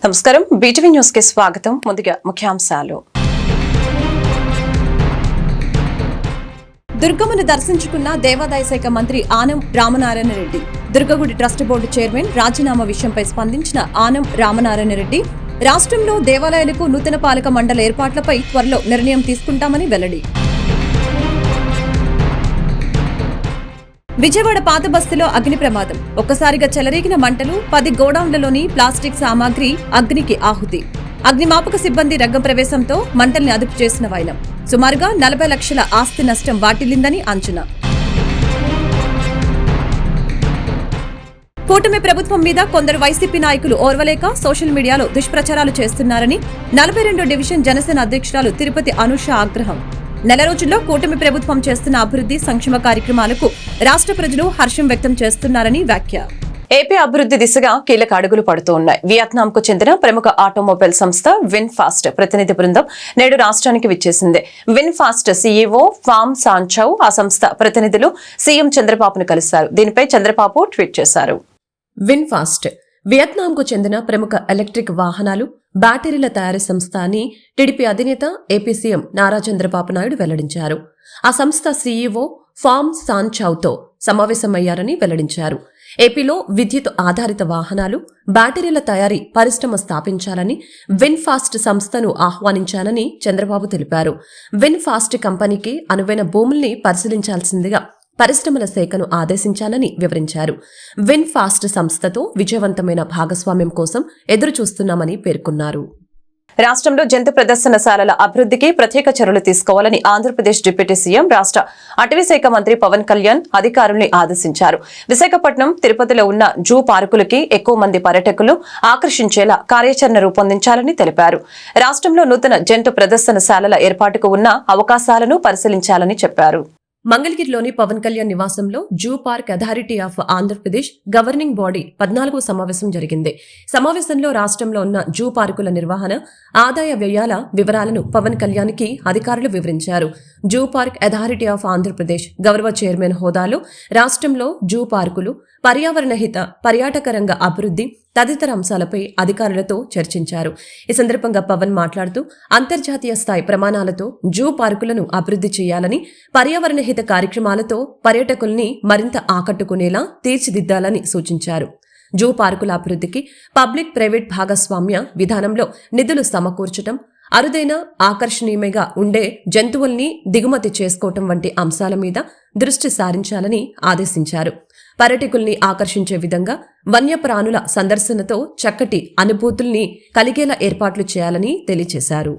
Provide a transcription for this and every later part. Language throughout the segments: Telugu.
నమస్కారం, బీటీవీ న్యూస్ కి స్వాగతం. ముందుగా ముఖ్యాంశాలు. దుర్గమ్మను దర్శించుకున్న దేవాదాయ శాఖ మంత్రి ఆనం రామనారాయణ రెడ్డి. దుర్గగుడి ట్రస్ట్ బోర్డు చైర్మన్ రాజీనామా విషయంపై స్పందించిన ఆనం రామనారాయణ రెడ్డి, రాష్ట్రంలో దేవాలయాలకు నూతన పాలక మండలి ఏర్పాట్లపై త్వరలో నిర్ణయం తీసుకుంటామని వెల్లడి. విజయవాడ పాత బస్తీలో అగ్ని ప్రమాదం. ఒక్కసారిగా చెలరేగిన మంటలు, 10 గోడౌన్లలోని ప్లాస్టిక్ సామాగ్రి అగ్నికి ఆహుతి. అగ్నిమాపక సిబ్బంది రంగం ప్రవేశంతో మంటల్ని అదుపు చేసిన వైనం. సుమారుగా 40 లక్షల ఆస్తి నష్టం వాటిల్లిందని అంచనా. కూటమి ప్రభుత్వం మీద కొందరు వైసీపీ నాయకులు ఓర్వలేక సోషల్ మీడియాలో దుష్ప్రచారాలు చేస్తున్నారని 42వ డివిజన్ జనసేన అధ్యక్షురాలు తిరుపతి అనూష ఆగ్రహం. నెల రోజుల్లో కూటమి ప్రభుత్వం చేస్తున్న అభివృద్ధి సంక్షేమ కార్యక్రమాలకు రాష్ట్ర ప్రజలు హర్షం వ్యక్తం చేస్తున్నారని వ్యాఖ్య. ఏపీ అభివృద్ధి దిశగా కీలక అడుగులు పడుతూ ఉన్నాయి. వియత్నాంకు చెందిన ప్రముఖ ఆటోమొబైల్ సంస్థ విన్ఫాస్ట్ ప్రతినిధి బృందం నేడు రాష్ట్రానికి విచ్చేసింది. విన్ఫాస్ట్ సీఈఓ ఫామ్ సాంచౌ ఆ సంస్థ ప్రతినిధులు సీఎం చంద్రబాబును కలిశారు. దీనిపై చంద్రబాబు ట్వీట్ చేశారు. విన్ఫాస్ట్ వియత్నాంకు చెందిన ప్రముఖ ఎలక్ట్రిక్ వాహనాలు, బ్యాటరీల తయారీ సంస్థ అని టీడీపీ అధినేత ఏపీ సీఎం నారా చంద్రబాబు నాయుడు వెల్లడించారు. ఆ సంస్థ సీఈఓ ఫామ్ సాంచౌతో సమావేశమయ్యారని వెల్లడించారు. ఏపీలో విద్యుత్ ఆధారిత వాహనాలు, బ్యాటరీల తయారీ పరిశ్రమ స్థాపించాలని విన్ఫాస్ట్ సంస్థను ఆహ్వానించానని చంద్రబాబు తెలిపారు. విన్ఫాస్ట్ కంపెనీకి అనువైన భూముల్ని పరిశీలించాల్సిందిగా పరిశ్రమల శాఖను ఆదేశించాలని వివరించారు. విన్ఫాస్ట్ సంస్థతో విజయవంతమైన భాగస్వామ్యం కోసం ఎదురు చూస్తున్నామని పేర్కొన్నారు. రాష్ట్రంలో జంతు ప్రదర్శనశాలల అభివృద్ధికి ప్రత్యేక చర్యలు తీసుకోవాలని ఆంధ్రప్రదేశ్ డిప్యూటీ సీఎం, రాష్ట్ర అటవీ శాఖ మంత్రి పవన్ కళ్యాణ్ అధికారుల్ని ఆదేశించారు. విశాఖపట్నం, తిరుపతిలో ఉన్న జూ పార్కులకి ఎక్కువ మంది పర్యాటకులు ఆకర్షించేలా కార్యాచరణ రూపొందించాలని తెలిపారు. రాష్ట్రంలో నూతన జంతు ప్రదర్శనశాలల ఏర్పాటుకు ఉన్న అవకాశాలను పరిశీలించాలని చెప్పారు. మంగళగిరిలోని పవన్ కళ్యాణ్ నివాసంలో zoo park authority of Andhra Pradesh governing body 14వ సమావేశం జరిగింది. సమావేశంలో రాష్ట్రంలో ఉన్న జూ పార్కుల నిర్వహణ, ఆదాయ వ్యయాల వివరాలను పవన్ కళ్యాణ్కి అధికారులు వివరించారు. Zoo park authority of Andhra Pradesh గౌరవ చైర్మన్ హోదాలో రాష్ట్రంలో జూ పార్కులు, పర్యావరణ హిత పర్యాటక రంగ అభివృద్ధి తదితర అంశాలపై అధికారులతో చర్చించారు. ఈ సందర్భంగా పవన్ మాట్లాడుతూ అంతర్జాతీయ స్థాయి ప్రమాణాలతో జూ పార్కులను అభివృద్ధి చేయాలని, పర్యావరణ హిత కార్యక్రమాలతో పర్యాటకుల్ని మరింత ఆకట్టుకునేలా తీర్చిదిద్దాలని సూచించారు. జూ పార్కుల అభివృద్ధికి పబ్లిక్ ప్రైవేట్ భాగస్వామ్య విధానంలో నిధులు సమకూర్చడం, అరుదైన ఆకర్షణీయంగా ఉండే జంతువుల్ని దిగుమతి చేసుకోవటం వంటి అంశాల మీద దృష్టి సారించాలని ఆదేశించారు. పర్యాటకుల్ని ఆకర్షించే విధంగా వన్యప్రాణుల సందర్శనతో చక్కటి అనుభూతుల్ని కలిగేలా ఏర్పాట్లు చేయాలని తెలియజేశారు.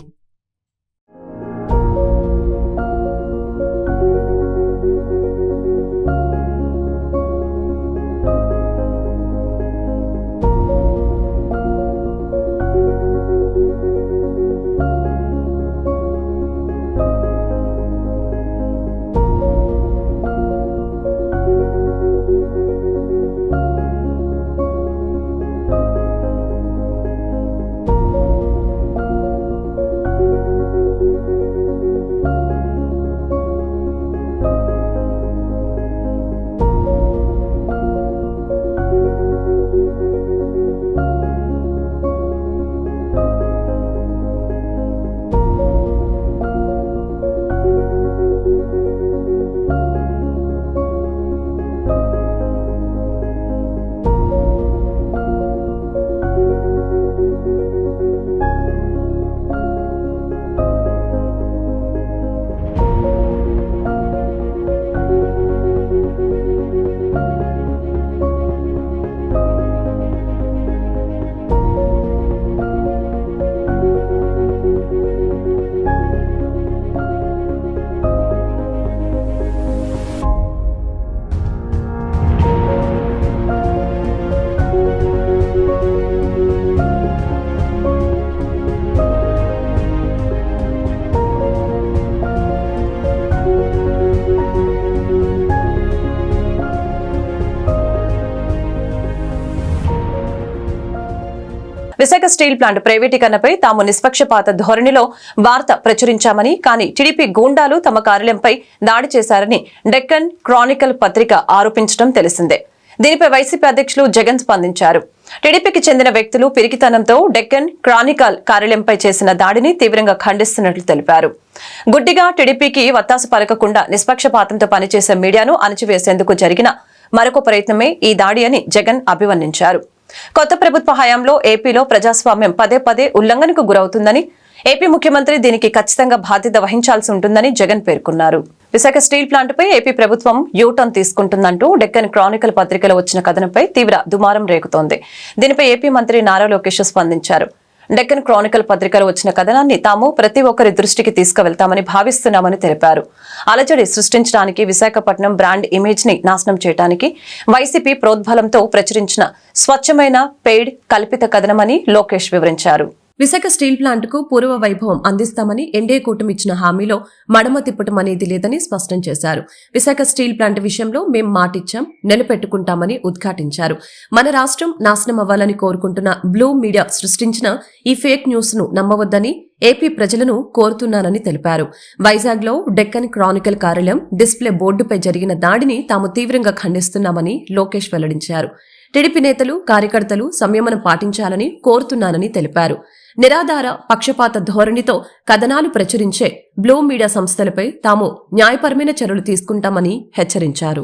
విశాఖ స్టీల్ ప్లాంట్ ప్రైవేటీకరణపై తాము నిష్పక్షపాత ధోరణిలో వార్త ప్రచురించామని, కానీ టీడీపీ గూండాలు తమ కార్యాలయంపై దాడి చేశారని డెక్కన్ క్రానికల్ పత్రిక ఆరోపించడం తెలిసిందే. దీనిపై వైసీపీ అధ్యక్షులు జగన్ స్పందించారు. టీడీపీకి చెందిన వ్యక్తులు పిరికితనంతో డెక్కన్ క్రానికల్ కార్యాలయంపై చేసిన దాడిని తీవ్రంగా ఖండిస్తున్నట్లు తెలిపారు. గుడ్డిగా టీడీపీకి వత్తాసు పలకకుండా నిష్పక్షపాతంతో పనిచేసే మీడియాను అణచివేసేందుకు జరిగిన మరొక ప్రయత్నమే ఈ దాడి అని జగన్ అభివర్ణించారు. కొత్త ప్రభుత్వ హయాంలో ఏపీలో ప్రజాస్వామ్యం పదే పదే ఉల్లంఘనకు గురవుతుందని, ఏపీ ముఖ్యమంత్రి దీనికి ఖచ్చితంగా బాధ్యత వహించాల్సి ఉంటుందని జగన్ పేర్కొన్నారు. విశాఖ స్టీల్ ప్లాంటుపై ఏపీ ప్రభుత్వం యూటర్న్ తీసుకుంటుందంటూ డెక్కన్ క్రానికల్ పత్రికలో వచ్చిన కథనంపై తీవ్ర దుమారం రేగుతోంది. దీనిపై ఏపీ మంత్రి నారా లోకేష్ స్పందించారు. డెక్కన్ క్రానికల్ పత్రికలో వచ్చిన కథనాన్ని తాము ప్రతి ఒక్కరి దృష్టికి తీసుకువెళ్తామని భావిస్తున్నామని తెలిపారు. అలజడి సృష్టించడానికి, విశాఖపట్నం బ్రాండ్ ఇమేజ్ ని నాశనం చేయడానికి వైసీపీ ప్రోద్బలంతో ప్రచురించిన స్వచ్ఛమైన పెయిడ్ కల్పిత కథనమని లోకేష్ వివరించారు. విశాఖ స్టీల్ ప్లాంట్ కు పూర్వ వైభవం అందిస్తామని ఎన్డీఏ కూటమి ఇచ్చిన హామీలో మడమ తిప్పటం అనేది లేదని స్పష్టం చేశారు. విశాఖ స్టీల్ ప్లాంట్ విషయంలో మేం మాటిచ్చాం, నిలబెట్టుకుంటామని ఉద్ఘాటించారు. మన రాష్ట్రం నాశనం అవ్వాలని కోరుకుంటున్న బ్లూ మీడియా సృష్టించిన ఈ ఫేక్ న్యూస్ ను నమ్మవద్దని ఏపీ ప్రజలను కోరుతున్నానని తెలిపారు. వైజాగ్ లో డెక్కన్ క్రానికల్ కార్యాలయం డిస్ప్లే బోర్డుపై జరిగిన దాడిని తాము తీవ్రంగా ఖండిస్తున్నామని లోకేష్ వెల్లడించారు. టీడీపీ నేతలు, కార్యకర్తలు సంయమనం పాటించాలని కోరుతున్నానని తెలిపారు. నిరాధార పక్షపాత ధోరణితో కథనాలు ప్రచురించే బ్లూ మీడియా సంస్థలపై తాము న్యాయపరమైన చర్యలు తీసుకుంటామని హెచ్చరించారు.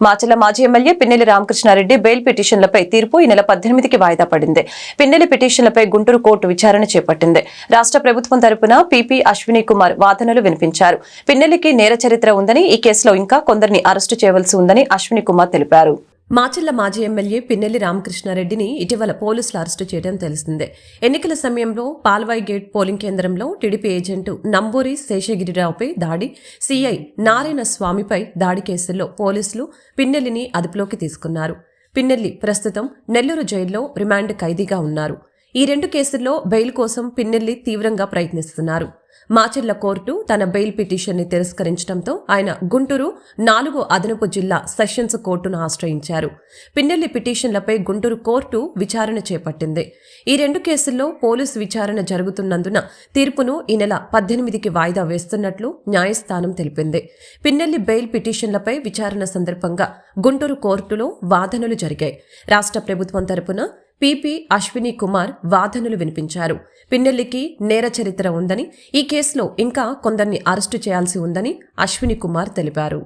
మాచర్ల మాజీ ఎమ్మెల్యే పిన్నెల్లి రామకృష్ణారెడ్డి బెయిల్ పిటిషన్లపై తీర్పు ఈ నెల 18కి వాయిదా పడింది. పిన్నెల్లి పిటిషన్లపై గుంటూరు కోర్టు విచారణ చేపట్టింది. రాష్ట్ర ప్రభుత్వం తరపున పీపీ అశ్విని కుమార్ వాదనలు వినిపించారు. పిన్నెల్లికి నేర చరిత్ర ఉందని, ఈ కేసులో ఇంకా కొందరిని అరెస్టు చేయవలసి ఉందని అశ్విని కుమార్ తెలిపారు. మాచర్ల మాజీ ఎమ్మెల్యే పిన్నెల్లి రామకృష్ణారెడ్డిని ఇటీవల పోలీసులు అరెస్టు చేయడం తెలిసిందే. ఎన్నికల సమయంలో పాల్వాయి గేట్ పోలింగ్ కేంద్రంలో టీడీపీ ఏజెంటు నంబూరి శేషగిరిరావుపై దాడి, సీఐ నారాయణ స్వామిపై దాడి కేసుల్లో పోలీసులు పిన్నెల్లిని అదుపులోకి తీసుకున్నారు. పిన్నెల్లి ప్రస్తుతం నెల్లూరు జైల్లో రిమాండ్ ఖైదీగా ఉన్నారు. ఈ 2 కేసుల్లో బెయిల్ కోసం పిన్నెల్లి తీవ్రంగా ప్రయత్నిస్తున్నారు. మాచర్ల కోర్టు తన బెయిల్ పిటిషన్ని తిరస్కరించడంతో ఆయన గుంటూరు 4వ అదనపు జిల్లా సెషన్స్ కోర్టును ఆశ్రయించారు. పిన్నెల్లి పిటిషన్లపై గుంటూరు కోర్టు విచారణ చేపట్టింది. ఈ 2 కేసుల్లో పోలీసు విచారణ జరుగుతున్నందున తీర్పును ఈ నెల 18కి వాయిదా వేస్తున్నట్లు న్యాయస్థానం తెలిపింది. పిన్నెల్లి బెయిల్ పిటిషన్లపై విచారణ సందర్భంగా గుంటూరు కోర్టులో వాదనలు జరిగాయి. రాష్ట్ర ప్రభుత్వం తరపున పీపీ అశ్విని కుమార్ వాదనలు వినిపించారు. పిన్నెల్లికి నేర చరిత్ర ఉందని, ఈ కేసులో ఇంకా కొందరిని అరెస్టు చేయాల్సి ఉందని అశ్విని కుమార్ తెలిపారు.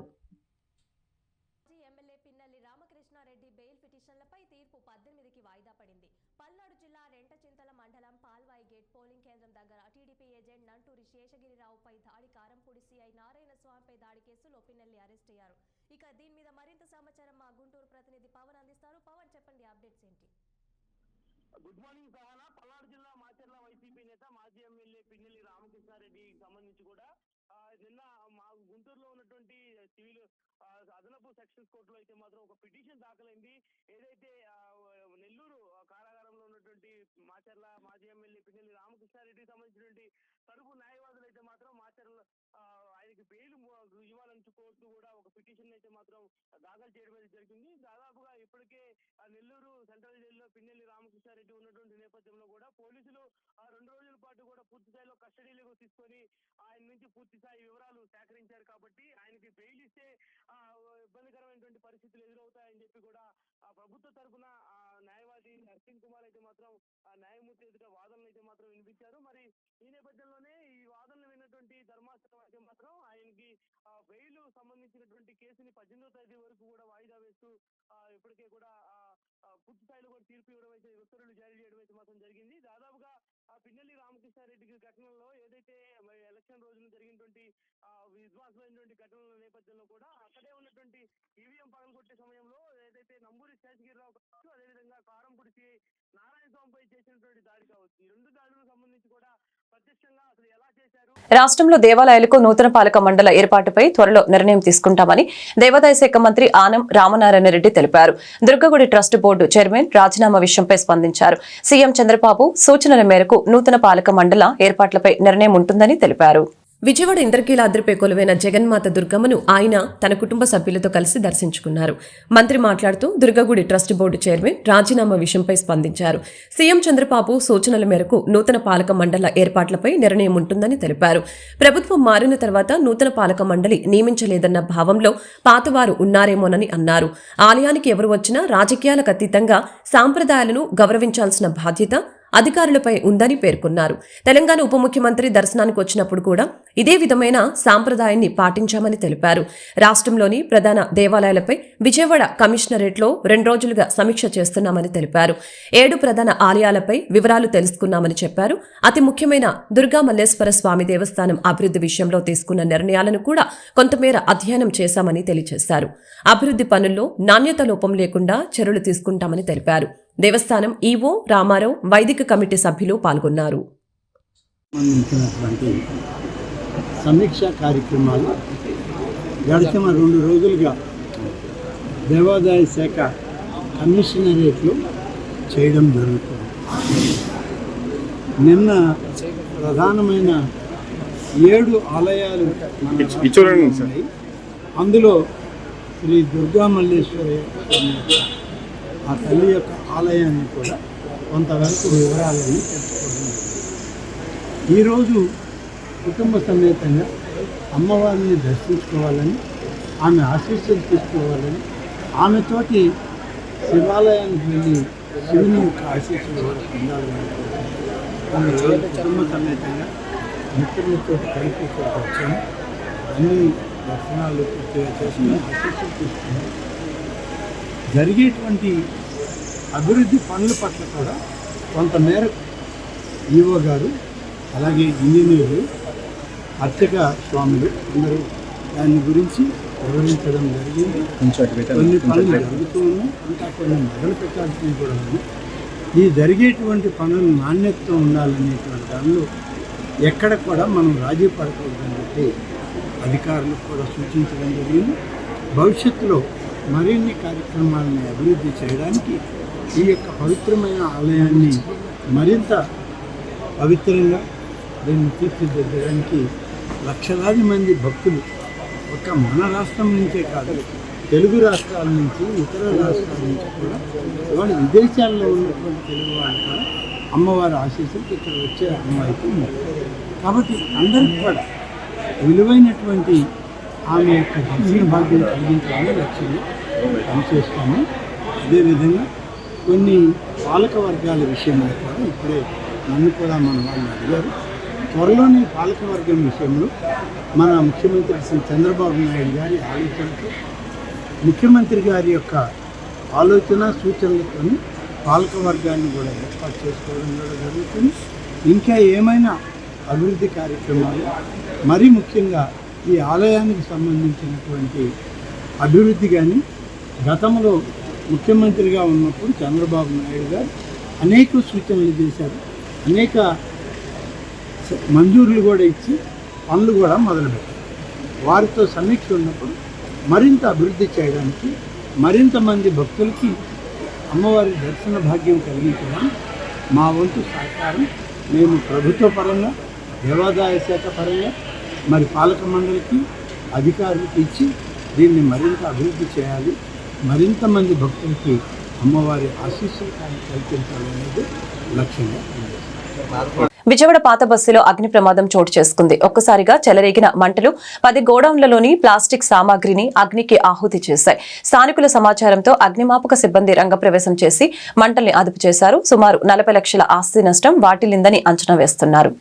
ఎమ్మెల్యే పిన్నెల్లి రామకృష్ణారెడ్డి బెయిల్ పిటిషన్లపై తీర్పు 18కి వాయిదా పడింది. పల్నాడు జిల్లా రెంటచింతల మండలం పాల్వాయి గేట్ పోలింగ్ కేంద్రం దగ్గర టీడీపీ ఏజెంట్ నంటూరి శేషగిరిరావుపై దాడి, కారంపూడి సీఐ నారాయణ స్వామిపై దాడి కేసులో పిన్నెల్లి అరెస్ట్ అయ్యారు. ఇక దీని మీద మరింత సమాచారం మా గుంటూరు ప్రతినిధి పవన్ అందిస్తారు. పవన్, చెప్పండి, అప్డేట్స్ ఏంటి? Good morning Sahana. పల్నాడు జిల్లా మాచర్ల వైసీపీ నేత మాజీ ఎమ్మెల్యే పిన్నెల్లి రామకృష్ణారెడ్డికి సంబంధించి కూడా నిన్న మా గుంటూరులో ఉన్నటువంటి సివిల్ అదనపు సెక్షన్స్ కోర్టులో అయితే మాత్రం ఒక పిటిషన్ దాఖలైంది. ఏదైతే నెల్లూరు కారాగారంలో ఉన్నటువంటి మాచర్ల మాజీ ఎమ్మెల్యే పిన్నెల్లి రామకృష్ణారెడ్డికి సంబంధించినటువంటి తరపు న్యాయవాదులు అయితే మాత్రం మాచర్ల ఆయనకి బెయిల్ ఇవ్వాలని కోర్టు కూడా ఒక పిటిషన్ అయితే మాత్రం దాఖలు చేయడం అనేది జరిగింది. దాదాపుగా ఇప్పటికే నెల్లూరు సెంట్రల్ జైల్లో పిన్నెల్లి రామకృష్ణారెడ్డి ఉన్నటువంటి నేపథ్యంలో కూడా పోలీసులు 2 రోజుల పాటు కూడా పూర్తి స్థాయిలో కస్టడీలోకి తీసుకొని ఆయన నుంచి పూర్తి స్థాయి వివరాలు సేకరించారు. కాబట్టి ఆయనకి బెయిల్ ఇస్తే ఇబ్బందికరమైనటువంటి పరిస్థితులు ఎదురవుతాయని చెప్పి కూడా ప్రభుత్వ తరఫున న్యాయవాది అశ్విన్ కుమార్ అయితే మాత్రం న్యాయమూర్తి ఎదుట వాదనలు అయితే మాత్రం వినిపించారు. మరి ఈ నేపథ్యంలోనే ఈ వాదనలు విన్నటువంటి ధర్మాసనం అయితే మాత్రం ఆయనకి బెయిల్ సంబంధించినటువంటి కేసుని 18వ తేదీ వరకు కూడా వాయిదా వేస్తూ ఇప్పటికే కూడా పూర్తి స్థాయిలో కూడా తీర్పు ఇవ్వడం అయితే ఉత్తర్వులు జారీ చేయడం అయితే మాత్రం జరిగింది. దాదాపుగా పిన్నెల్లి రామకృష్ణారెడ్డికి ఘటనలో ఏదైతే ఎలక్షన్ రోజున జరిగినటువంటి విధ్వంసమైనటువంటి ఘటనల నేపథ్యంలో కూడా అక్కడే ఉన్నటువంటి ఈవీఎం పగలగొట్టే సమయంలో ఏదైతే నంబూరి శేషగిరిరావు కావచ్చు, అదేవిధంగా కారంపూడి నారాయణ స్వామిపై చేసినటువంటి దాడి కావచ్చు, ఈ 2 దాడులకు సంబంధించి కూడా ప్రత్యక్షంగా అసలు ఎలా చేశారు. రాష్ట్రంలో దేవాలయాలకు నూతన పాలక మండల ఏర్పాటుపై త్వరలో నిర్ణయం తీసుకుంటామని దేవాదాయ శాఖ మంత్రి ఆనం రామనారాయణ రెడ్డి తెలిపారు. దుర్గగుడి ట్రస్ట్ బోర్డు చైర్మన్ రాజీనామా విషయంపై స్పందించారు. సీఎం చంద్రబాబు సూచనల మేరకు నూతన పాలక మండల ఏర్పాట్లపై నిర్ణయం ఉంటుందని తెలిపారు. విజయవాడ ఇంద్రకీలాద్రిపై కొలువైన జగన్మాత దుర్గమ్మను ఆయన తన కుటుంబ సభ్యులతో కలిసి దర్శించుకున్నారు. మంత్రి మాట్లాడుతూ దుర్గగుడి ట్రస్ట్ బోర్డు చైర్మన్ రాజీనామా విషయంపై స్పందించారు. సీఎం చంద్రబాబు సూచనల మేరకు నూతన పాలక మండళ్ల ఏర్పాట్లపై నిర్ణయం ఉంటుందని తెలిపారు. ప్రభుత్వం మారిన తర్వాత నూతన పాలక మండలి నియమించలేదన్న భావంలో పాతవారు ఉన్నారేమోనని అన్నారు. ఆలయానికి ఎవరు వచ్చినా రాజకీయాలకు అతీతంగా సాంప్రదాయాలను గౌరవించాల్సిన బాధ్యత అధికారులపై ఉందని పేర్కొన్నారు. తెలంగాణ ఉప ముఖ్యమంత్రి దర్శనానికి వచ్చినప్పుడు కూడా ఇదే విధమైన సాంప్రదాయాన్ని పాటించామని తెలిపారు. రాష్ట్రంలోని ప్రధాన దేవాలయాలపై విజయవాడ కమిషనరేట్లో 2 రోజులుగా సమీక్ష చేస్తున్నామని తెలిపారు. 7 ప్రధాన ఆలయాలపై వివరాలు తెలుసుకున్నామని చెప్పారు. అతి ముఖ్యమైన దుర్గా మల్లేశ్వర స్వామి దేవస్థానం అభివృద్ధి విషయంలో తీసుకున్న నిర్ణయాలను కూడా కొంతమేర అధ్యయనం చేశామని తెలియజేశారు. అభివృద్ధి పనుల్లో నాణ్యత లోపం లేకుండా చర్యలు తీసుకుంటామని తెలిపారు. దేవస్థానం ఈవో రామారావు, వైదిక కమిటీ సభ్యులు పాల్గొన్నారు. సమీక్షా కార్యక్రమాలు గడిచిన 2 రోజులుగా దేవాదాయ శాఖ కమిషనరేట్లో చేయడం జరుగుతుంది. నిన్న ప్రధానమైన 7 ఆలయాలు ఉన్నాయి. అందులో శ్రీ దుర్గా మల్లేశ్వరి ఆ తల్లి యొక్క ఆలయాన్ని కూడా కొంతవరకు వివరాలని తెలుసుకోవడం. ఈరోజు కుటుంబ సమేతంగా అమ్మవారిని దర్శించుకోవాలని, ఆమె ఆశీస్సులు తీసుకోవాలని, ఆమెతోటి శివాలయానికి వెళ్ళి శివుని యొక్క ఆశీస్సులు కూడా పొందాలని కుటుంబ సమేతంగా మిత్రులతో కలిపి వచ్చాము. అన్ని దర్శనాలు పూర్తిగా చేసుకుని ఆశీస్సులు తీసుకున్నాం. జరిగేటువంటి అభివృద్ధి పనుల పట్ల కూడా కొంతమేరకు ఈవో గారు, అలాగే ఇంజనీర్లు, అర్చక స్వాములు అందరూ దాని గురించి వివరించడం జరిగింది. కొన్ని పనులు జరుగుతూ ఉన్నాయి, ఇంకా కొన్ని మొదలు పెట్టాల్సినవి కూడా ఉన్నాయి. ఈ జరిగేటువంటి పనులు నాణ్యతతో ఉండాలనేటువంటి దానిలో ఎక్కడ కూడా మనం రాజీ పడకూడదని చెప్పి అధికారులకు కూడా సూచించడం జరిగింది. భవిష్యత్తులో మరిన్ని కార్యక్రమాలను అభివృద్ధి చేయడానికి ఈ యొక్క పవిత్రమైన ఆలయాన్ని మరింత పవిత్రంగా దీన్ని తీర్చిదిద్దడానికి లక్షలాది మంది భక్తులు ఒక మన రాష్ట్రం నుంచే కాదు, తెలుగు రాష్ట్రాల నుంచి, ఇతర రాష్ట్రాల నుంచి కూడా, వాళ్ళు విదేశాల్లో ఉన్నటువంటి తెలుగు వాళ్ళు కూడా అమ్మవారి ఆశీస్సులు ఇక్కడ వచ్చే అమ్మాయికి ఉన్నారు. కాబట్టి అందరికీ కూడా విలువైనటువంటి ఆమె యొక్క దర్శన భాగ్యం కలిగించాలని లక్ష్యంగా పనిచేస్తాము. అదేవిధంగా కొన్ని పాలక వర్గాల విషయంలో కూడా ఇప్పుడే నన్ను కూడా మన వాళ్ళు అడిగారు. త్వరలోనే పాలకవర్గం విషయంలో మన ముఖ్యమంత్రి శ్రీ చంద్రబాబు నాయుడు గారి ఆలోచనతో, ముఖ్యమంత్రి గారి యొక్క ఆలోచన సూచనలతో పాలకవర్గాన్ని కూడా ఏర్పాటు చేసుకోవడం కూడా జరుగుతుంది. ఇంకా ఏమైనా అభివృద్ధి కార్యక్రమాలు, మరీ ముఖ్యంగా ఈ ఆలయానికి సంబంధించినటువంటి అభివృద్ధి కానీ, గతంలో ముఖ్యమంత్రిగా ఉన్నప్పుడు చంద్రబాబు నాయుడు గారు అనేక సూచనలు చేశారు, అనేక మంజూరులు కూడా ఇచ్చి పనులు కూడా మొదలుపెట్టారు. వారితో సమీక్ష ఉన్నప్పుడు మరింత అభివృద్ధి చేయడానికి, మరింత మంది భక్తులకి అమ్మవారి దర్శన భాగ్యం కలిగించడానికి మా వంతు సహకారం మేము ప్రభుత్వ పరంగా, దేవాదాయ శాఖ పరంగా, మరి పాలక మండలికి, అధికారులకు ఇచ్చి దీన్ని మరింత అభివృద్ధి చేయాలి, మరింత మంది భక్తులకి అమ్మవారి ఆశీస్సులు కల్పించాలనేది లక్ష్యంగా. విజయవాడ పాత బస్సులో అగ్ని ప్రమాదం చోటు చేసుకుంది. ఒక్కసారిగా చెలరేగిన మంటలు 10 గోడౌన్లలోని ప్లాస్టిక్ సామాగ్రిని అగ్నికి ఆహుతి చేశాయి. స్థానికుల సమాచారంతో అగ్నిమాపక సిబ్బంది రంగప్రవేశం చేసి మంటల్ని అదుపు చేశారు. సుమారు 40 లక్షల ఆస్తి నష్టం వాటిల్లిందని అంచనా వేస్తున్నారు.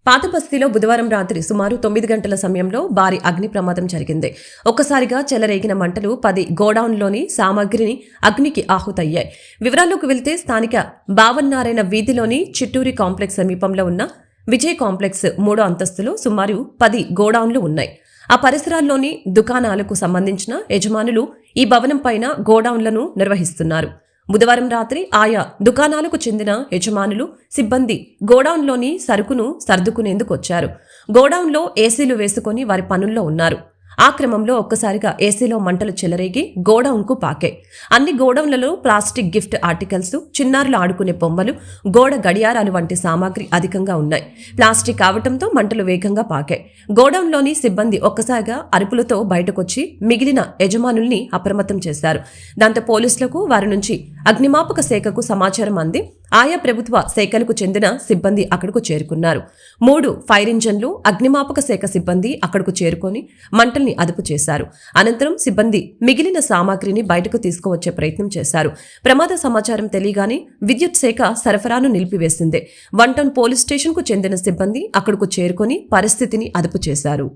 పాత బస్తీలో బుధవారం రాత్రి సుమారు 9 గంటల సమయంలో భారీ అగ్ని ప్రమాదం జరిగింది. ఒక్కసారిగా చెలరేగిన మంటలు 10 గోడౌన్లోని సామాగ్రిని అగ్నికి ఆహుతయ్యాయి. వివరాల్లోకి వెళ్తే స్థానిక బావన్నారాయణ వీధిలోని చిట్టూరి కాంప్లెక్స్ సమీపంలో ఉన్న విజయ్ కాంప్లెక్స్ 3వ అంతస్తులో సుమారు 10 గోడౌన్లు ఉన్నాయి. ఆ పరిసరాల్లోని దుకాణాలకు సంబంధించిన యజమానులు ఈ భవనం పైన గోడౌన్లను నిర్వహిస్తున్నారు. బుధవారం రాత్రి ఆయా దుకాణాలకు చెందిన యజమానులు, సిబ్బంది గోడౌన్లోని సరుకును సర్దుకునేందుకు వచ్చారు. గోడౌన్లో ఏసీలు వేసుకుని వారి పనుల్లో ఉన్నారు. ఆ క్రమంలో ఒక్కసారిగా ఏసీలో మంటలు చెలరేగి గోడౌన్కు పాకాయి. అన్ని గోడౌన్లలో ప్లాస్టిక్ గిఫ్ట్ ఆర్టికల్స్, చిన్నారులు ఆడుకునే బొమ్మలు, గోడ గడియారాలు వంటి సామాగ్రి అధికంగా ఉన్నాయి. ప్లాస్టిక్ కావటంతో మంటలు వేగంగా పాకాయి. గోడౌన్లోని సిబ్బంది ఒక్కసారిగా అరుపులతో బయటకొచ్చి మిగిలిన యజమానుల్ని అప్రమత్తం చేశారు. దాంతో పోలీసులకు వారి నుంచి అగ్నిమాపక శాఖకు సమాచారం అంది ఆయా ప్రభుత్వ శాఖలకు చెందిన సిబ్బంది అక్కడకు చేరుకున్నారు. 3 ఫైర్ ఇంజన్లు, అగ్నిమాపక శాఖ సిబ్బంది అక్కడకు చేరుకొని మంటల్ని అదుపు చేశారు. అనంతరం సిబ్బంది మిగిలిన సామాగ్రిని బయటకు తీసుకువచ్చే ప్రయత్నం చేశారు. ప్రమాద సమాచారం తెలియగానే విద్యుత్ శాఖ సరఫరాను నిలిపివేసింది. 1 టౌన్ పోలీస్ స్టేషన్కు చెందిన సిబ్బంది అక్కడకు చేరుకొని పరిస్థితిని అదుపు చేశారు.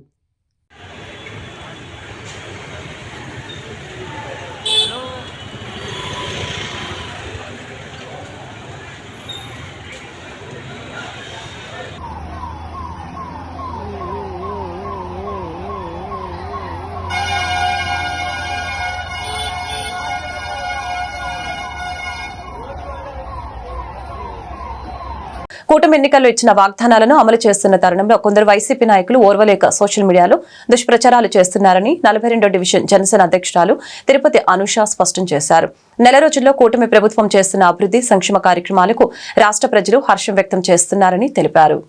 కూటమి ఎన్నికల్లో ఇచ్చిన వాగ్దానాలను అమలు చేస్తున్న తరుణంలో కొందరు వైసీపీ నాయకులు ఓర్వలేక సోషల్ మీడియాలో దుష్ప్రచారాలు చేస్తున్నారని 42వ డివిజన్ జనసేన అధ్యక్షురాలు తిరుపతి అనూష స్పష్టం చేశారు. నెల రోజుల్లో కూటమి ప్రభుత్వం చేస్తున్న అభివృద్ధి సంక్షేమ కార్యక్రమాలకు రాష్ట్ర ప్రజలు హర్షం వ్యక్తం చేస్తున్నారని తెలిపారు.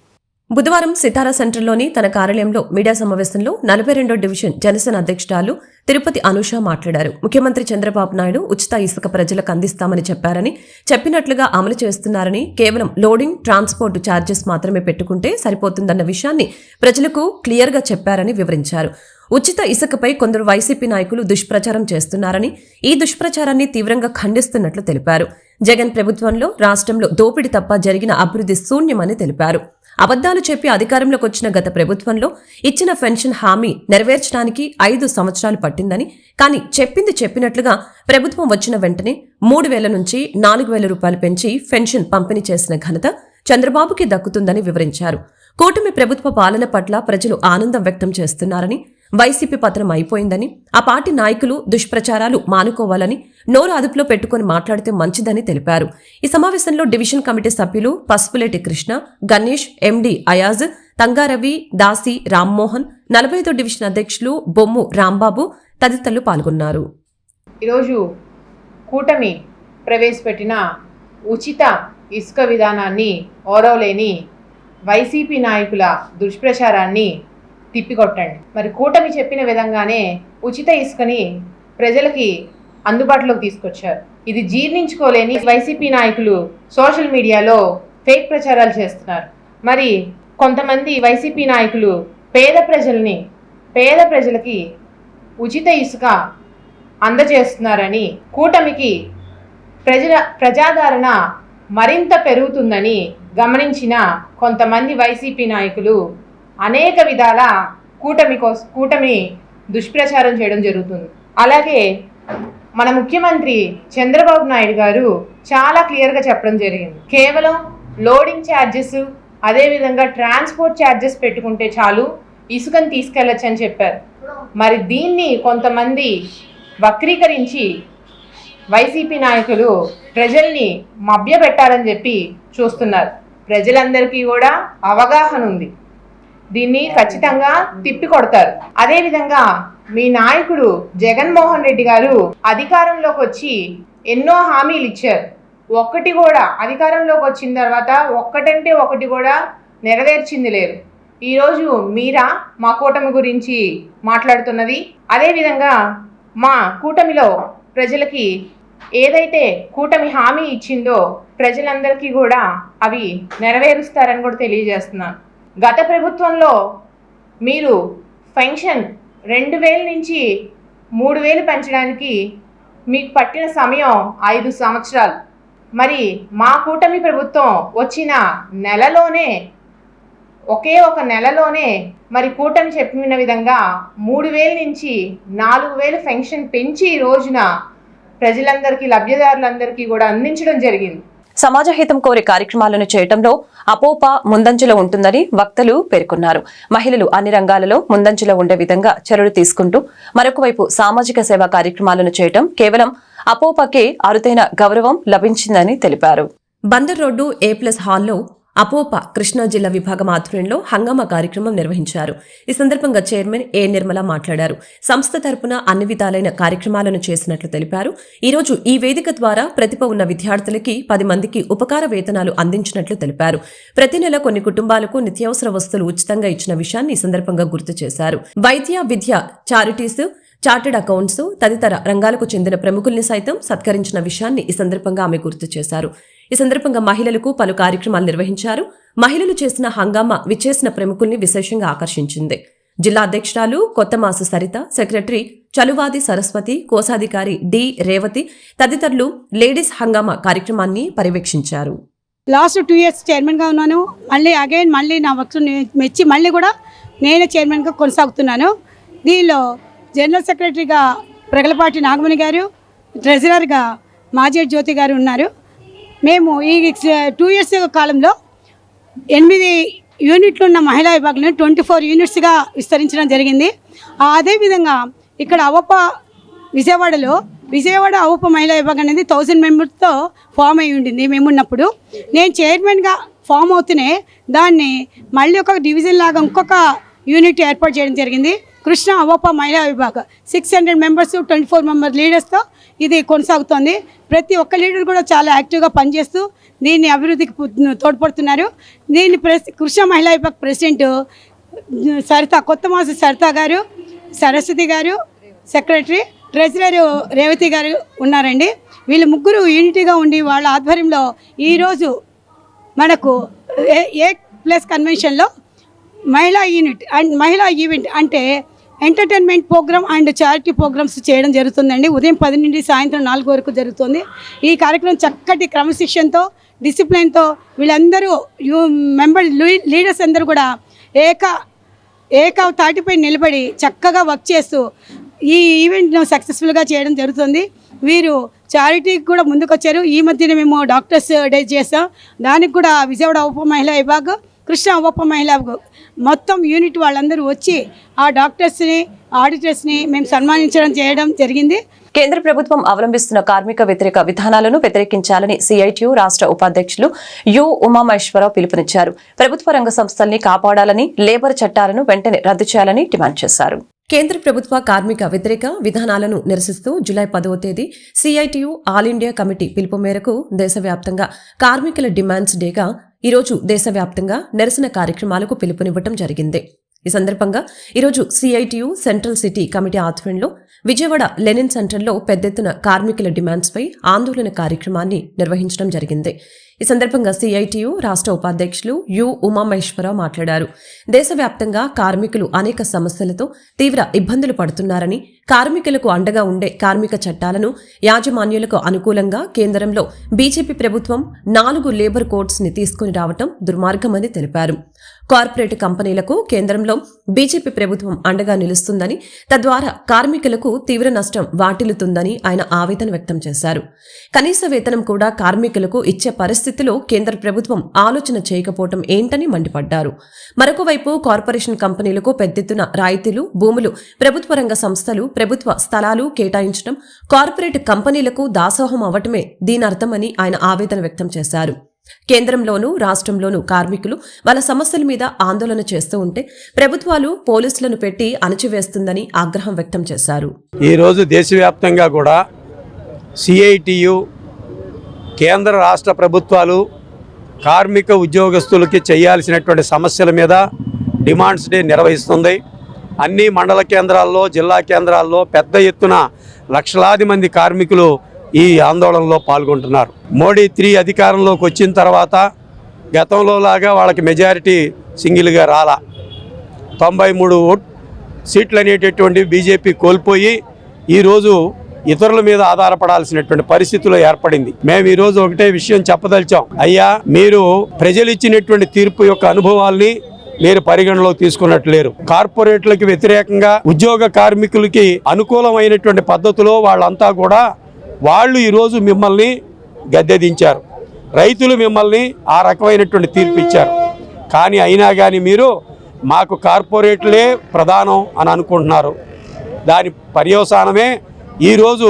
బుధవారం సితారా సెంటర్లోని తన కార్యాలయంలో మీడియా సమావేశంలో 42వ డివిజన్ జనసేన అధ్యక్షురాలు తిరుపతి అనూష మాట్లాడారు. ముఖ్యమంత్రి చంద్రబాబు నాయుడు ఉచిత ఇసుక ప్రజలకు అందిస్తామని చెప్పారని, చెప్పినట్లుగా అమలు చేస్తున్నారని, కేవలం లోడింగ్, ట్రాన్స్పోర్ట్ ఛార్జెస్ మాత్రమే పెట్టుకుంటే సరిపోతుందన్న విషయాన్ని ప్రజలకు క్లియర్గా చెప్పారని వివరించారు. ఉచిత ఇసుకపై కొందరు వైసీపీ నాయకులు దుష్ప్రచారం చేస్తున్నారని, ఈ దుష్ప్రచారాన్ని తీవ్రంగా ఖండిస్తున్నట్లు తెలిపారు. జగన్ ప్రభుత్వంలో రాష్ట్రంలో దోపిడీ తప్ప జరిగిన అభివృద్ధి శూన్యమని తెలిపారు. అబద్దాలు చెప్పి అధికారంలోకి వచ్చిన గత ప్రభుత్వంలో ఇచ్చిన పెన్షన్ హామీ నెరవేర్చడానికి 5 సంవత్సరాలు పట్టిందని, కానీ చెప్పింది చెప్పినట్లుగా ప్రభుత్వం వచ్చిన వెంటనే 3,000 నుంచి 4,000 రూపాయలు పెంచి పెన్షన్ పంపిణీ చేసిన ఘనత చంద్రబాబుకి దక్కుతుందని వివరించారు. కూటమి ప్రభుత్వ పాలన పట్ల ప్రజలు ఆనందం వ్యక్తం చేస్తున్నారని, వైసీపీ పతనం అయిపోయిందని, ఆ పార్టీ నాయకులు దుష్ప్రచారాలు మానుకోవాలని, నోరు అదుపులో పెట్టుకుని మాట్లాడితే మంచిదని తెలిపారు. ఈ సమావేశంలో డివిజన్ కమిటీ సభ్యులు పసుపులేటి కృష్ణ, గణేష్, ఎండి అయాజ్, తంగారవి, దాసి, రామ్మోహన్, 45వ డివిజన్ అధ్యక్షులు బొమ్ము రాంబాబు తదితరులు పాల్గొన్నారు. ఈరోజు కూటమి ప్రవేశపెట్టిన ఉచిత ఇసుక విధానాన్ని ఓరవలేని వైసీపీ నాయకుల దుష్ప్రచారాన్ని తిప్పికొట్టండి. మరి కూటమి చెప్పిన విధంగానే ఉచిత ఇసుకని ప్రజలకి అందుబాటులోకి తీసుకొచ్చారు. ఇది జీర్ణించుకోలేని వైసీపీ నాయకులు సోషల్ మీడియాలో ఫేక్ ప్రచారాలు చేస్తున్నారు. మరి కొంతమంది వైసీపీ నాయకులు పేద ప్రజలకి ఉచిత ఇసుక అందజేస్తున్నారని, కూటమికి ప్రజాదరణ మరింత పెరుగుతుందని గమనించిన కొంతమంది వైసీపీ నాయకులు అనేక విధాల కూటమి దుష్ప్రచారం చేయడం జరుగుతుంది. అలాగే మన ముఖ్యమంత్రి చంద్రబాబు నాయుడు గారు చాలా క్లియర్గా చెప్పడం జరిగింది. కేవలం లోడింగ్ ఛార్జెస్, అదేవిధంగా ట్రాన్స్పోర్ట్ ఛార్జెస్ పెట్టుకుంటే చాలు ఇసుకని తీసుకెళ్లొచ్చు అని చెప్పారు. మరి దీన్ని కొంతమంది వక్రీకరించి వైసీపీ నాయకులు ప్రజల్ని మభ్యపెట్టాలని చెప్పి చూస్తున్నారు. ప్రజలందరికీ కూడా అవగాహన ఉంది, దీన్ని ఖచ్చితంగా తిప్పి కొడతారు. అదేవిధంగా మీ నాయకుడు జగన్మోహన్ రెడ్డి గారు అధికారంలోకి వచ్చి ఎన్నో హామీలు ఇచ్చారు. ఒక్కటి కూడా అధికారంలోకి వచ్చిన తర్వాత ఒక్కటంటే ఒకటి కూడా నెరవేర్చింది లేదు. ఈరోజు మీరా మా కూటమి గురించి మాట్లాడుతున్నది. అదేవిధంగా మా కూటమిలో ప్రజలకి ఏదైతే కూటమి హామీ ఇచ్చిందో ప్రజలందరికీ కూడా అవి నెరవేరుస్తారని కూడా తెలియజేస్తున్నాను. గత ప్రభుత్వంలో మీరు పెన్షన్ 2,000 నుంచి 3,000 పెంచడానికి మీకు పట్టిన సమయం 5 సంవత్సరాలు. మరి మా కూటమి ప్రభుత్వం వచ్చిన నెలలోనే, ఒకే ఒక నెలలోనే మరి కూటమి చెప్పిన విధంగా 3,000 నుంచి 4,000 పెన్షన్ పెంచి ఈ రోజున ప్రజలందరికీ, లబ్ధిదారులందరికీ కూడా అందించడం జరిగింది. సమాజ హితం కోరే కార్యక్రమాలను చేయడంలో అపోప ముందంజలో ఉంటుందని వక్తలు పేర్కొన్నారు. మహిళలు అన్ని రంగాలలో ముందంజలో ఉండే విధంగా చర్యలు తీసుకుంటూ మరొక వైపు సామాజిక సేవా కార్యక్రమాలను చేయడం కేవలం అపోపకే అరుదైన గౌరవం లభించిందని తెలిపారు. బందర్ రోడ్డు A+ హాల్లో అపోప కృష్ణా జిల్లా విభాగం ఆధ్వర్యంలో హంగామా కార్యక్రమం నిర్వహించారు. ఈ సందర్భంగా చైర్మన్ ఏ నిర్మల మాట్లాడారు. సంస్థ తరపున అన్ని విధాలైన కార్యక్రమాలను చేసినట్లు తెలిపారు. ఈ రోజు ఈ వేదిక ద్వారా ప్రతిభ ఉన్న విద్యార్థులకి 10 మందికి ఉపకార వేతనాలు అందించినట్లు తెలిపారు. ప్రతి నెల కొన్ని కుటుంబాలకు నిత్యావసర వస్తువులు ఉచితంగా ఇచ్చిన విషయాన్ని ఈ సందర్భంగా గుర్తు చేశారు. వైద్య, విద్య, చారిటీస్, చార్టెడ్ అకౌంట్స్ తదితర రంగాలకు చెందిన ప్రముఖుల్ని సైతం సత్కరించిన విషయాన్ని ఈ సందర్భంగా ఆమె గుర్తు చేశారు. ఈ సందర్భంగా మహిళలకు పలు కార్యక్రమాలు నిర్వహించారు. మహిళలు చేసిన హంగామా విచ్చేసిన ప్రముఖుల్ని విశేషంగా ఆకర్షించింది. జిల్లా అధ్యక్షురాలు కొత్తమాసు సరిత, సెక్రటరీ చలువాది సరస్వతి, కోశాధికారి డి రేవతి తదితరులు లేడీస్ హంగామా కార్యక్రమాన్ని పర్యవేక్షించారు. లాస్ట్ 2 years చైర్మన్గా ఉన్నాను. మళ్ళీ నా వర్క్ మెచ్చి మళ్ళీ కూడా నేనే చైర్మన్గా కొనసాగుతున్నాను. దీనిలో జనరల్ సెక్రటరీగా ప్రగలపాటి నాగమణి గారు, ట్రెజరర్గా మాజేటి జ్యోతి గారు ఉన్నారు. మేము ఈ 2 years కాలంలో 8 యూనిట్లు ఉన్న మహిళా విభాగంలో 24 యూనిట్స్గా విస్తరించడం జరిగింది. అదేవిధంగా ఇక్కడ విజయవాడ అవప మహిళా విభాగం అనేది 1000 మెంబర్స్తో ఫామ్ అయి ఉండింది. మేమున్నప్పుడు నేను చైర్మన్గా ఫామ్ అవుతూనే దాన్ని మళ్ళీ ఒక డివిజన్ లాగా ఇంకొక యూనిట్ ఏర్పాటు చేయడం జరిగింది. కృష్ణా అవప మహిళా విభాగం 600 మెంబర్స్ 24 మెంబర్ లీడర్స్తో ఇది కొనసాగుతోంది. ప్రతి ఒక్క లీడర్ కూడా చాలా యాక్టివ్గా పనిచేస్తూ దీన్ని అభివృద్ధికి తోడ్పడుతున్నారు. దీన్ని కృష్ణా మహిళా విభాగం ప్రెసిడెంట్ కొత్తమాసు సరిత గారు, సరస్వతి గారు సెక్రటరీ, ట్రెజరర్ రేవతి గారు ఉన్నారండి. వీళ్ళు ముగ్గురు యూనిటీగా ఉండి వాళ్ళ ఆధ్వర్యంలో ఈరోజు మనకు A+ కన్వెన్షన్లో మహిళా ఈవెంట్ అంటే entertainment programme and charity programmes చేయడం జరుగుతుందండి. ఉదయం 10 నుండి సాయంత్రం 4 వరకు జరుగుతుంది. ఈ కార్యక్రమం చక్కటి క్రమశిక్షణతో, డిసిప్లిన్తో వీళ్ళందరూ లీడర్స్ అందరూ కూడా ఏక తాటిపై నిలబడి చక్కగా వర్క్ చేస్తూ ఈ ఈవెంట్ను సక్సెస్ఫుల్గా చేయడం జరుగుతుంది. వీరు చారిటీకి కూడా ముందుకొచ్చారు. ఈ మధ్యన మేము డాక్టర్స్ డే చేస్తాం. దానికి కూడా విజయవాడ ఉప మహిళా విభాగం, కృష్ణా ఉప మహిళా మొత్తం యూనిట్ వాళ్ళందరూ వచ్చి ఆ డాక్టర్స్ని, ఆడిటర్స్ని మేము సన్మానించడం చేయడం జరిగింది. కేంద్ర ప్రభుత్వం అవలంబిస్తున్న కార్మిక వ్యతిరేక విధానాలను వ్యతిరేకించాలని సిఐటియు రాష్ట్ర ఉపాధ్యక్షులు యు ఉమామహేశ్వరరావు పిలుపునిచ్చారు. ప్రభుత్వ రంగ సంస్థల్ని కాపాడాలని, లేబర్ చట్టాలను వెంటనే రద్దు చేయాలని డిమాండ్ చేశారు. కేంద్ర ప్రభుత్వ కార్మిక వ్యతిరేక విధానాలను నిరసిస్తూ జూలై 10వ తేదీ సిఐటియు ఆల్ ఇండియా కమిటీ పిలుపు మేరకు దేశవ్యాప్తంగా కార్మికుల డిమాండ్స్ డేగా ఈరోజు దేశవ్యాప్తంగా నిరసన కార్యక్రమాలకు పిలుపునివ్వడం జరిగింది. ఈ సందర్భంగా ఈరోజు సిఐటియు సెంట్రల్ సిటీ కమిటీ ఆధ్వర్యంలో విజయవాడ లెనిన్ సెంటర్లో పెద్ద ఎత్తున కార్మికుల డిమాండ్స్పై ఆందోళన కార్యక్రమాన్ని నిర్వహించడం జరిగింది. ఈ సందర్భంగా సిఐటియు రాష్ట్ర ఉపాధ్యక్షులు యు ఉమామహేశ్వరరావు మాట్లాడారు. దేశవ్యాప్తంగా కార్మికులు అనేక సమస్యలతో తీవ్ర ఇబ్బందులు పడుతున్నారని, కార్మికులకు అండగా ఉండే కార్మిక చట్టాలను యాజమాన్యులకు అనుకూలంగా కేంద్రంలో బీజేపీ ప్రభుత్వం 4 లేబర్ కోడ్స్ ని తీసుకుని రావటం దుర్మార్గమని తెలిపారు. కార్పొరేట్ కంపెనీలకు కేంద్రంలో బీజేపీ ప్రభుత్వం అండగా నిలుస్తుందని, తద్వారా కార్మికులకు తీవ్ర నష్టం వాటిల్లుతుందని ఆయన ఆవేదన వ్యక్తం చేశారు. కనీస వేతనం కూడా కార్మికులకు ఇచ్చే పరిస్థితిలో కేంద్ర ప్రభుత్వం ఆలోచన చేయకపోవటం ఏంటని మండిపడ్డారు. మరొక వైపు కార్పొరేషన్ కంపెనీలకు పెద్దెత్తున రాయితీలు, భూములు, ప్రభుత్వ రంగ సంస్థలు, ప్రభుత్వ స్థలాలు కేటాయించడం కార్పొరేట్ కంపెనీలకు దాసోహం అవటమే దీనర్థమని ఆయన ఆవేదన వ్యక్తం చేశారు. కేంద్రంలోనూ రాష్ట్రంలోనూ కార్మికులు వాళ్ళ సమస్యల మీద ఆందోళన చేస్తూ ఉంటే ప్రభుత్వాలు పోలీసులను పెట్టి అణచివేస్తుందని ఆగ్రహం వ్యక్తం చేశారు. ఈరోజు దేశవ్యాప్తంగా కూడా సిఐటియు కేంద్ర రాష్ట్ర ప్రభుత్వాలు కార్మిక ఉద్యోగస్తులకి చేయాల్సినటువంటి సమస్యల మీద డిమాండ్స్ డే నిర్వహిస్తుంది. అన్ని మండల కేంద్రాల్లో, జిల్లా కేంద్రాల్లో పెద్ద ఎత్తున లక్షలాది మంది కార్మికులు ఈ ఆందోళనలో పాల్గొంటున్నారు. మోడీ 3 అధికారంలోకి వచ్చిన తర్వాత గతంలో లాగా వాళ్ళకి మెజారిటీ సింగిల్గా రాలా. 93 సీట్లు అనేటటువంటి బీజేపీ కోల్పోయి ఈరోజు ఇతరుల మీద ఆధారపడాల్సినటువంటి పరిస్థితులు ఏర్పడింది. మేము ఈరోజు ఒకటే విషయం చెప్పదలిచాం. అయ్యా, మీరు ప్రజలు ఇచ్చినటువంటి తీర్పు యొక్క అనుభవాల్ని మీరు పరిగణలోకి తీసుకున్నట్లేరు. కార్పొరేట్లకు వ్యతిరేకంగా ఉద్యోగ కార్మికులకి అనుకూలమైనటువంటి పద్ధతిలో వాళ్ళంతా కూడా వాళ్ళు ఈరోజు మిమ్మల్ని గద్దెదించారు. రైతులు మిమ్మల్ని ఆ రకమైనటువంటి తీర్పు ఇచ్చారు. కానీ అయినా కానీ మీరు మాకు కార్పొరేట్లే ప్రధానం అని అనుకుంటున్నారు. దాని పర్యవసానమే ఈరోజు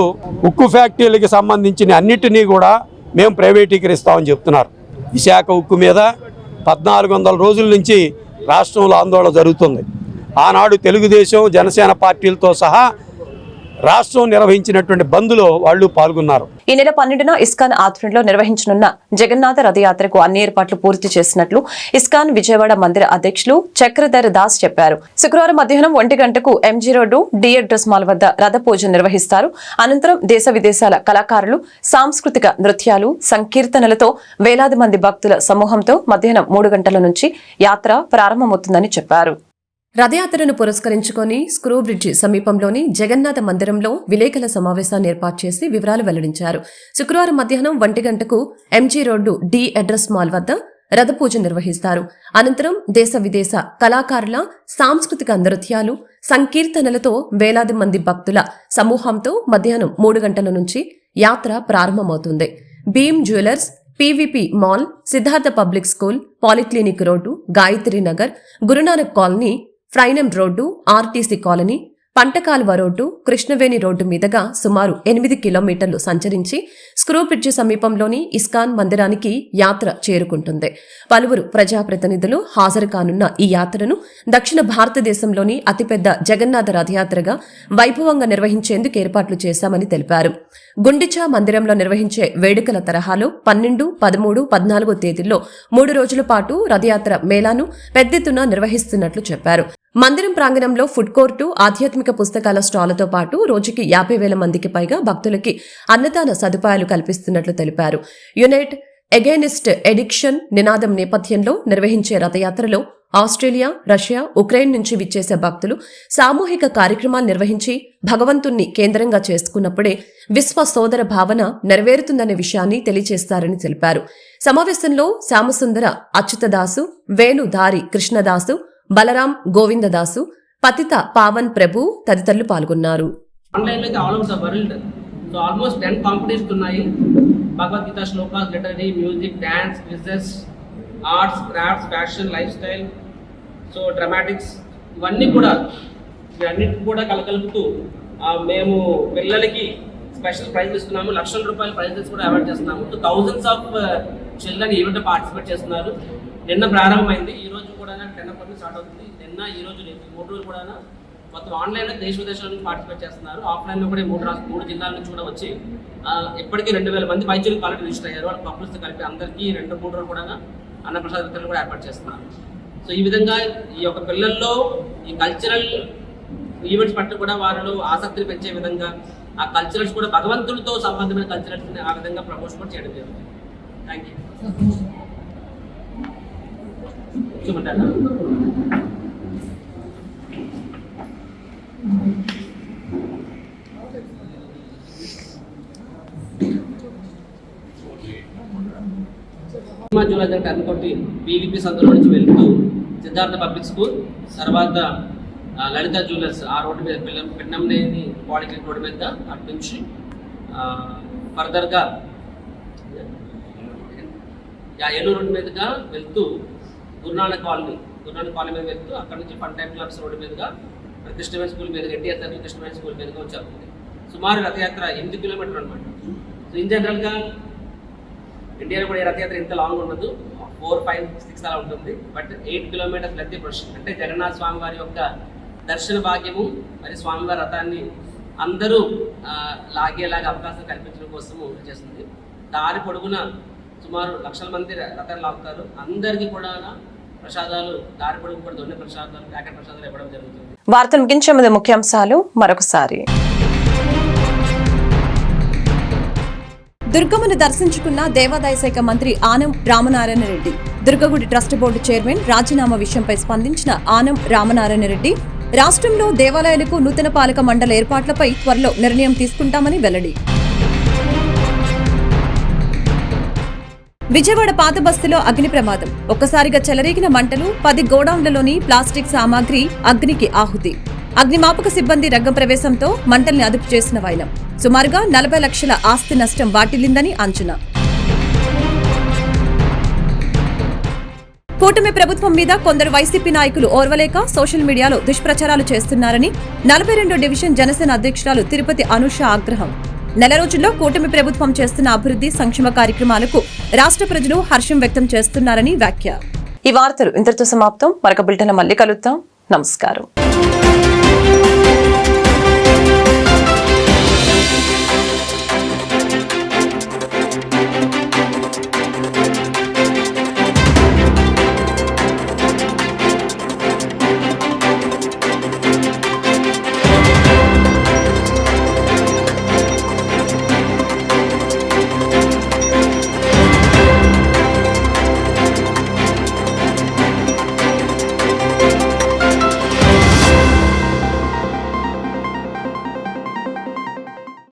ఉక్కు ఫ్యాక్టరీలకు సంబంధించిన అన్నిటినీ కూడా మేము ప్రైవేటీకరిస్తామని చెప్తున్నారు. విశాఖ ఉక్కు మీద 1400 రోజుల నుంచి రాష్ట్రంలో ఆందోళన జరుగుతుంది. ఆనాడు తెలుగుదేశం జనసేన పార్టీలతో సహా రాష్ట్రం నిర్వహించినటువంటి బంద్లో వాళ్ళు పాల్గొన్నారు. ఈ నెల 12న ఇస్కాన్ ఆధ్వర్యంలో నిర్వహించనున్న జగన్నాథ రథయాత్రకు అన్ని ఏర్పాట్లు పూర్తి చేసినట్లు ఇస్కాన్ విజయవాడ మందిర అధ్యక్షులు చక్రధర్ దాస్ చెప్పారు. శుక్రవారం మధ్యాహ్నం 1 గంటకు MG road the address mall వద్ద రథ పూజ నిర్వహిస్తారు. అనంతరం దేశ విదేశాల కళాకారులు, సాంస్కృతిక నృత్యాలు, సంకీర్తనలతో వేలాది మంది భక్తుల సమూహంతో మధ్యాహ్నం 3 గంటల నుంచి యాత్ర ప్రారంభమవుతుందని చెప్పారు. రథయాత్రను పురస్కరించుకొని స్క్రూ బ్రిడ్జి సమీపంలోని జగన్నాథ మందిరంలో విలేకరుల సమావేశాన్ని ఏర్పాటు చేసి వివరాలు వెల్లడించారు. శుక్రవారం మధ్యాహ్నం 1 గంటకు MG road the address mall వద్ద రథ పూజ నిర్వహిస్తారు. అనంతరం దేశ విదేశ కళాకారుల, సాంస్కృతిక నృత్యాలు, సంకీర్తనలతో వేలాది మంది భక్తుల సమూహంతో మధ్యాహ్నం 3 గంటల నుంచి యాత్ర ప్రారంభమవుతుంది. Bhim jewellers, PVP mall, Siddhartha public school, polyclinic road, Gayatri Nagar, Guru Nanak colony, ఫ్రైనమ్ రోడ్డు, ఆర్టీసీ కాలనీ, పంటకాలువ రోడ్డు, కృష్ణవేణి రోడ్డు మీదుగా సుమారు 8 కిలోమీటర్లు సంచరించి స్క్రూ బ్రిడ్జి సమీపంలోని ఇస్కాన్ మందిరానికి యాత్ర చేరుకుంటుంది. పలువురు ప్రజాప్రతినిధులు హాజరు కానున్న ఈ యాత్రను దక్షిణ భారతదేశంలోని అతిపెద్ద జగన్నాథ రథయాత్రగా వైభవంగా నిర్వహించేందుకు ఏర్పాట్లు చేశామని తెలిపారు. గుండిచా మందిరంలో నిర్వహించే వేడుకల తరహాలో 12, 13, 14 తేదీల్లో 3 రోజుల పాటు రథయాత్ర మేళాను పెద్దెత్తున నిర్వహిస్తున్నట్లు చెప్పారు. మందిరం ప్రాంగణంలో ఫుడ్ కోర్టు, ఆధ్యాత్మిక పుస్తకాల స్టాళ్లతో పాటు రోజుకి 50,000 మందికి పైగా భక్తులకి అన్నదాన సదుపాయాలు కల్పిస్తున్నట్లు తెలిపారు. యునైట్ అగైనిస్ట్ ఎడిక్షన్ నినాదం నేపథ్యంలో నిర్వహించే రథయాత్రలో ఆస్ట్రేలియా, రష్యా, ఉక్రెయిన్ నుంచి విచ్చేసే భక్తులు సామూహిక కార్యక్రమాలు నిర్వహించి భగవంతుణ్ణి కేంద్రంగా చేసుకున్నప్పుడే విశ్వ సోదర భావన నెరవేరుతుందనే విషయాన్ని తెలియజేస్తారని తెలిపారు. సమావేశంలో శ్యామసుందర అచ్యుతదాసు, వేణుదారి కృష్ణదాసు, బలరాం గోవిందదాసు, పతిత పావన్ ప్రభు తదితరులు పాల్గొన్నారు. ఆన్లైన్ అయితే all over the world so almost 10 competitions ఉన్నాయి. Bhagavad Gita shlokas, literary, music, dance, business, arts, crafts, fashion, lifestyle, so dramatics, ఇవన్నీ కూడా వీటన్నిటిని కూడా కలకలుపుతూ మేము పిల్లలకి స్పెషల్ ప్రైజ్ ఇస్తున్నాము. లక్షల రూపాయల ప్రైజెస్ కూడా అవార్డ్ చేస్తున్నాము. Thousands of children event participate చేస్తున్నారు. నిన్న ప్రారంభమైంది, ఈ రోజు కూడా 10 స్టార్ట్ అవుతుంది. నిన్న ఈ రోజు 3 రోజులు కూడా మొత్తం ఆన్లైన్లో దేశ విదేశాల నుంచి పార్టిసిపేట్ చేస్తున్నారు. ఆఫ్లైన్లో కూడా 3 జిల్లాల నుంచి కూడా వచ్చి ఇప్పటికీ 2,000 మంది పైచీలు కాలేజ్ రిజిస్టర్ అయ్యారు. వాళ్ళ కపుల్స్తో కలిపి అందరికీ 2-3 రోజులు కూడా అన్నప్రసాద వితరణ కూడా ఏర్పాటు చేస్తున్నారు. సో ఈ విధంగా ఈ యొక్క పిల్లల్లో ఈ కల్చరల్ ఈవెంట్స్ పట్ల కూడా వారిలో ఆసక్తిని పెంచే విధంగా ఆ కల్చరల్స్ కూడా భగవంతుడితో సంబంధమైన కల్చరల్స్ని ఆ విధంగా ప్రమోషన్ కూడా చేయడం జరుగుతుంది. Thank you. చూపండి. అనుకోండి పీవీపీ సందులో నుంచి వెళ్తూ సిద్ధార్థ పబ్లిక్ స్కూల్, తర్వాత లలిత జ్యువెలర్స్ ఆ రోడ్డు మీద పిన్నంనేని పాలిక్లినిక్ రోడ్డు మీద అటు నుంచి ఫర్దర్గా ఏలూరు రోడ్డు మీదుగా వెళ్తూ గురునానక్ కాలనీ మీద వెళ్తూ అక్కడ నుంచి ఫన్ టైమ్ క్లబ్స్ రోడ్డు మీదుగా కృష్ణవేణి స్కూల్ మీదుగా ఎన్టీఆర్ సర్కిల్ కృష్ణవేణి స్కూల్ మీదుగా వచ్చేస్తుంది. సుమారు రథయాత్ర 8 కిలోమీటర్లు అనమాట. సో ఇన్ జనరల్గా ఇండియాలో కూడా రథయాత్ర ఇంత లాంగ్ ఉండదు, 4, 5, 6 అలా ఉంటుంది. బట్ 8 కిలోమీటర్స్ లెంత్ ప్రొసెషన్ అంటే జగన్నాథ స్వామి వారి యొక్క దర్శన భాగ్యము మరి స్వామివారి రథాన్ని అందరూ లాగేలాగా అవకాశం కల్పించడం కోసము చేస్తుంది. దారి పొడుగున సుమారు లక్షల మంది రథాలు లాగుతారు. అందరికీ కూడా ప్రసాదాలు దారి పొడుగు కూడా దొంగ ప్రసాదాలు, ప్యాకెట్ ప్రసాదాలు ఇవ్వడం జరుగుతుంది. వార్తలు ముగించే ముందు ముఖ్యాంశాలు మరొకసారి. దుర్గమ్మను దర్శించుకున్న దేవాదాయ శాఖ మంత్రి ఆనం రామనారాయణ రెడ్డి. దుర్గగుడి ట్రస్ట్ బోర్డు చైర్మన్ రాజీనామా విషయంపై స్పందించిన ఆనం రామనారాయణ రెడ్డి రాష్ట్రంలో దేవాలయాలకు నూతన పాలక మండలి ఏర్పాట్లపై త్వరలో నిర్ణయం తీసుకుంటామని వెల్లడి. విజయవాడ పాత బస్తీలో అగ్ని ప్రమాదం. ఒక్కసారిగా చెలరేగిన మంటలు, 10 గోడౌన్లలోని ప్లాస్టిక్ సామాగ్రి అగ్నికి ఆహుతి. అగ్నిమాపక సిబ్బంది రంగం ప్రవేశంతో మంటల్ని అదుపు చేసిన వైనం. సుమారుగా 40 లక్షల ఆస్తి నష్టం వాటిల్లిందని అంచనా. కూటమి ప్రభుత్వం మీద కొందరు వైసీపీ నాయకులు ఓర్వలేక సోషల్ మీడియాలో దుష్ప్రచారాలు చేస్తున్నారని 42 డివిజన్ జనసేన అధ్యక్షురాలు తిరుపతి అనూష ఆగ్రహం. నెల రోజుల్లో కూటమి ప్రభుత్వం చేస్తున్న అభివృద్ధి సంక్షేమ కార్యక్రమాలకు రాష్ట్ర ప్రజలు హర్షం వ్యక్తం చేస్తున్నారని వ్యాఖ్య. ఈ వార్తలు ఇంతటితో సమాప్తం. మరొక బులెటిన్లో మళ్ళీ కలుద్దాం. నమస్కారం.